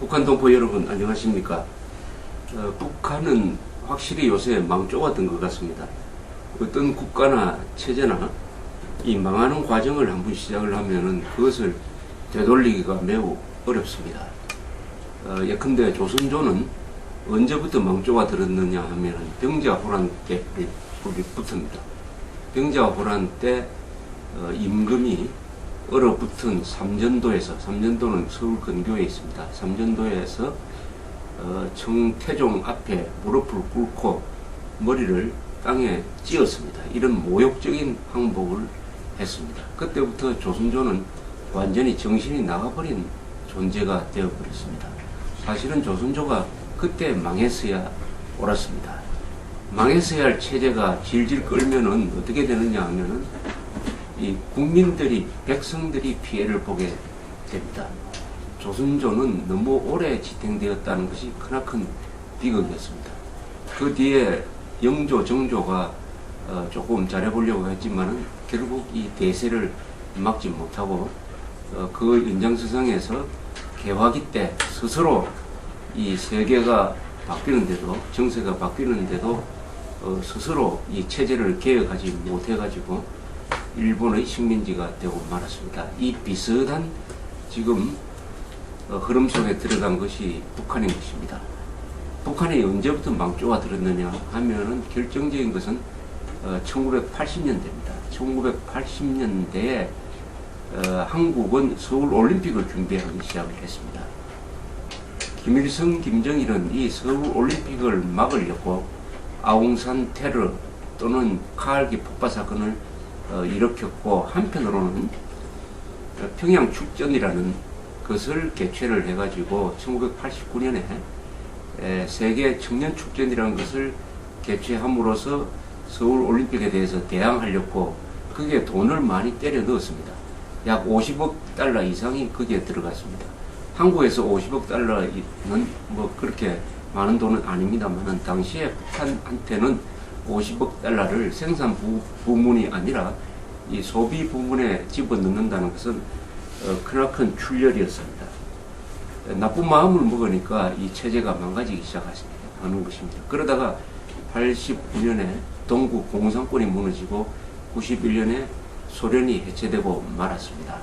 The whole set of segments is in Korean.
북한 동포 여러분 안녕하십니까. 북한은 확실히 요새 망조가 된 것 같습니다. 어떤 국가나 체제나 이 망하는 과정을 한번 시작을 하면은 그것을 되돌리기가 매우 어렵습니다. 예컨대 조선조는 언제부터 망조가 들었느냐 하면은 병자호란 때 붙습니다. 병자호란 때 임금이 얼어붙은 삼전도에서, 삼전도는 서울 근교에 있습니다. 삼전도에서 청태종 앞에 무릎을 꿇고 머리를 땅에 찧었습니다. 이런 모욕적인 항복을 했습니다. 그때부터 조선조는 완전히 정신이 나가버린 존재가 되어버렸습니다. 사실은 조선조가 그때 망했어야 옳았습니다. 망했어야 할 체제가 질질 끌면은 어떻게 되느냐 하면은 이 국민들이, 백성들이 피해를 보게 됩니다. 조선조는 너무 오래 지탱되었다는 것이 크나큰 비극이었습니다. 그 뒤에 영조, 정조가 조금 잘해보려고 했지만은 결국 이 대세를 막지 못하고 그 연장선상에서 개화기 때 스스로 이 세계가 바뀌는데도, 정세가 바뀌는데도 스스로 이 체제를 개혁하지 못해가지고 일본의 식민지가 되고 말았습니다. 이 비슷한 지금 흐름 속에 들어간 것이 북한인 것입니다. 북한이 언제부터 망조가 들었느냐 하면은 결정적인 것은 1980년대입니다. 1980년대에 한국은 서울 올림픽을 준비하기 시작을 했습니다. 김일성, 김정일은 이 서울 올림픽을 막으려고 아웅산 테러 또는 카알기 폭파 사건을 일으켰고, 한편으로는 평양 축전이라는 것을 개최를 해가지고 1989년에 세계 청년 축전이라는 것을 개최함으로써 서울 올림픽에 대해서 대항하려고 거기에 돈을 많이 때려 넣었습니다. 약 50억 달러 이상이 거기에 들어갔습니다. 한국에서 50억 달러는 뭐 그렇게 많은 돈은 아닙니다만 당시에 북한한테는 50억 달러를 생산 부문이 아니라 이 소비 부문에 집어넣는다는 것은 크나큰 출혈이었습니다. 나쁜 마음을 먹으니까 이 체제가 망가지기 시작하는 것입니다. 그러다가 89년에 동국 공산권이 무너지고 91년에 소련이 해체되고 말았습니다.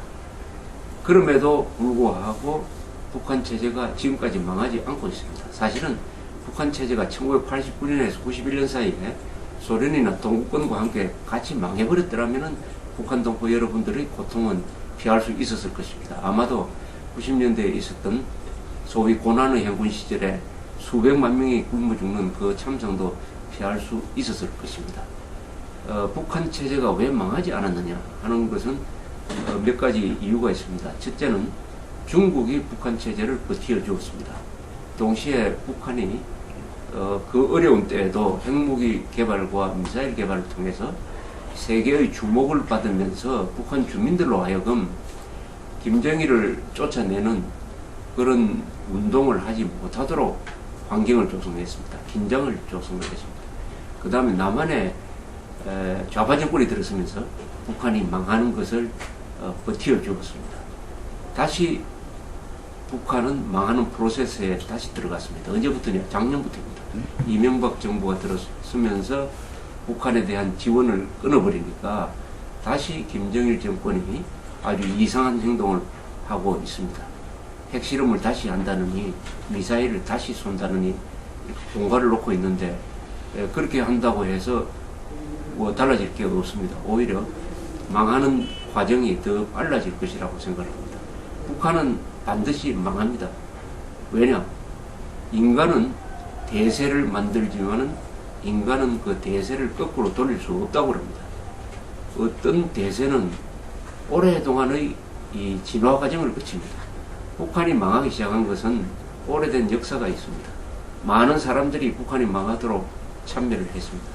그럼에도 불구하고 북한 체제가 지금까지 망하지 않고 있습니다. 사실은 북한 체제가 1989년에서 91년 사이에 소련이나 동구권과 함께 같이 망해버렸더라면 북한 동포 여러분들의 고통은 피할 수 있었을 것입니다. 아마도 90년대에 있었던 소위 고난의 행군 시절에 수백만 명이 굶어 죽는 그 참상도 피할 수 있었을 것입니다. 북한 체제가 왜 망하지 않았느냐 하는 것은 몇 가지 이유가 있습니다. 첫째는 중국이 북한 체제를 버티어 주었습니다. 동시에 북한이 그 어려운 때에도 핵무기 개발과 미사일 개발을 통해서 세계의 주목을 받으면서 북한 주민들로 하여금 김정일을 쫓아내는 그런 운동을 하지 못하도록 환경을 조성했습니다. 긴장을 조성했습니다. 그 다음에 남한에 좌파 정권이 들어서면서 북한이 망하는 것을 버티어 주었습니다. 다시 북한은 망하는 프로세스에 다시 들어갔습니다. 언제부터냐? 작년부터입니다. 이명박 정부가 들어서면서 북한에 대한 지원을 끊어버리니까 다시 김정일 정권이 아주 이상한 행동을 하고 있습니다. 핵실험을 다시 한다느니, 미사일을 다시 쏜다느니 공갈을 놓고 있는데, 그렇게 한다고 해서 뭐 달라질 게 없습니다. 오히려 망하는 과정이 더 빨라질 것이라고 생각합니다. 북한은 반드시 망합니다. 왜냐? 인간은 대세를 만들지만은 인간은 그 대세를 거꾸로 돌릴 수 없다고 합니다. 어떤 대세는 오랫동안의 이 진화 과정을 거칩니다. 북한이 망하기 시작한 것은 오래된 역사가 있습니다. 많은 사람들이 북한이 망하도록 참여를 했습니다.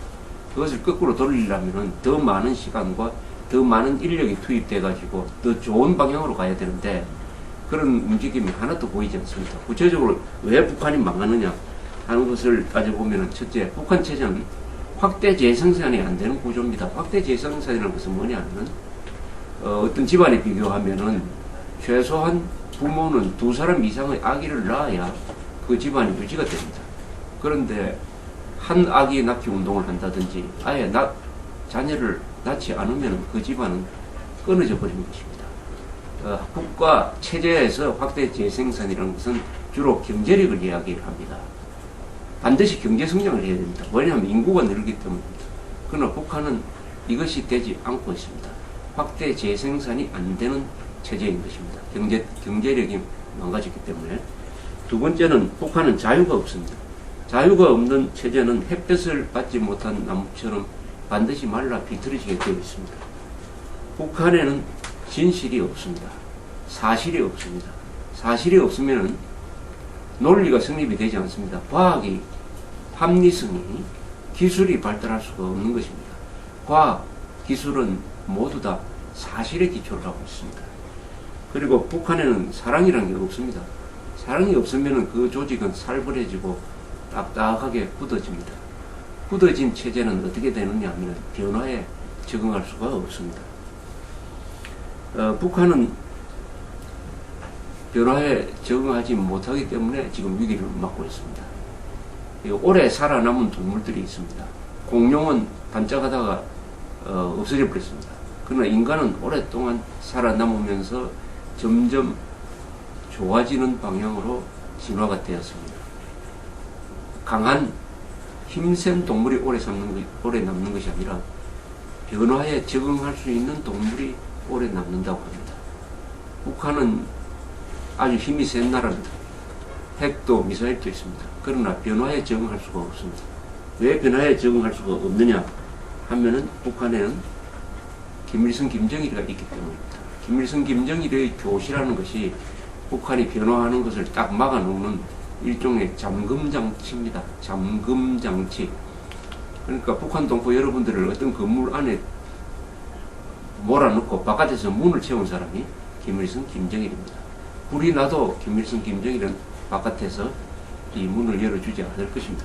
그것을 거꾸로 돌리려면 더 많은 시간과 더 많은 인력이 투입돼 가지고 더 좋은 방향으로 가야 되는데 그런 움직임이 하나도 보이지 않습니다. 구체적으로 왜 북한이 망하느냐 하는 것을 따져보면, 첫째, 북한 체제는 확대 재생산이 안 되는 구조입니다. 확대 재생산이라는 것은 뭐냐면 어떤 집안에 비교하면은 최소한 부모는 2사람 이상의 아기를 낳아야 그 집안이 유지가 됩니다. 그런데 한 아기 낳기 운동을 한다든지 아예 자녀를 낳지 않으면 그 집안은 끊어져 버리는 것입니다. 국가 체제에서 확대 재생산이라는 것은 주로 경제력을 이야기합니다. 반드시 경제 성장을 해야 됩니다. 왜냐하면 인구가 늘기 때문입니다. 그러나 북한은 이것이 되지 않고 있습니다. 확대 재생산이 안 되는 체제인 것입니다. 경제력이 망가졌기 때문에. 두 번째는 북한은 자유가 없습니다. 자유가 없는 체제는 햇볕을 받지 못한 나무처럼 반드시 말라 비틀어지게 되어 있습니다. 북한에는 진실이 없습니다. 사실이 없습니다. 사실이 없으면 논리가 성립이 되지 않습니다. 과학이, 합리성이, 기술이 발달할 수가 없는 것입니다. 과학, 기술은 모두 다 사실에 기초를 하고 있습니다. 그리고 북한에는 사랑이라는 게 없습니다. 사랑이 없으면 그 조직은 살벌해지고 딱딱하게 굳어집니다. 굳어진 체제는 어떻게 되느냐 하면 변화에 적응할 수가 없습니다. 북한은 변화에 적응하지 못하기 때문에 지금 위기를 맞고 있습니다. 오래 살아남은 동물들이 있습니다. 공룡은 반짝하다가 없어져 버렸습니다. 그러나 인간은 오랫동안 살아남으면서 점점 좋아지는 방향으로 진화가 되었습니다. 강한 힘센 동물이 오래 남는 것이 아니라 변화에 적응할 수 있는 동물이 오래 남는다고 합니다. 북한은 아주 힘이 센 나라입니다. 핵도 미사일도 있습니다. 그러나 변화에 적응할 수가 없습니다. 왜 변화에 적응할 수가 없느냐 하면은 북한에는 김일성, 김정일이가 있기 때문입니다. 김일성, 김정일의 교시라는 것이 북한이 변화하는 것을 딱 막아놓는 일종의 잠금장치입니다. 잠금장치. 그러니까 북한 동포 여러분들을 어떤 건물 안에 몰아넣고 바깥에서 문을 채운 사람이 김일성, 김정일입니다. 불이 나도 김일성, 김정일은 바깥에서 이 문을 열어주지 않을 것입니다.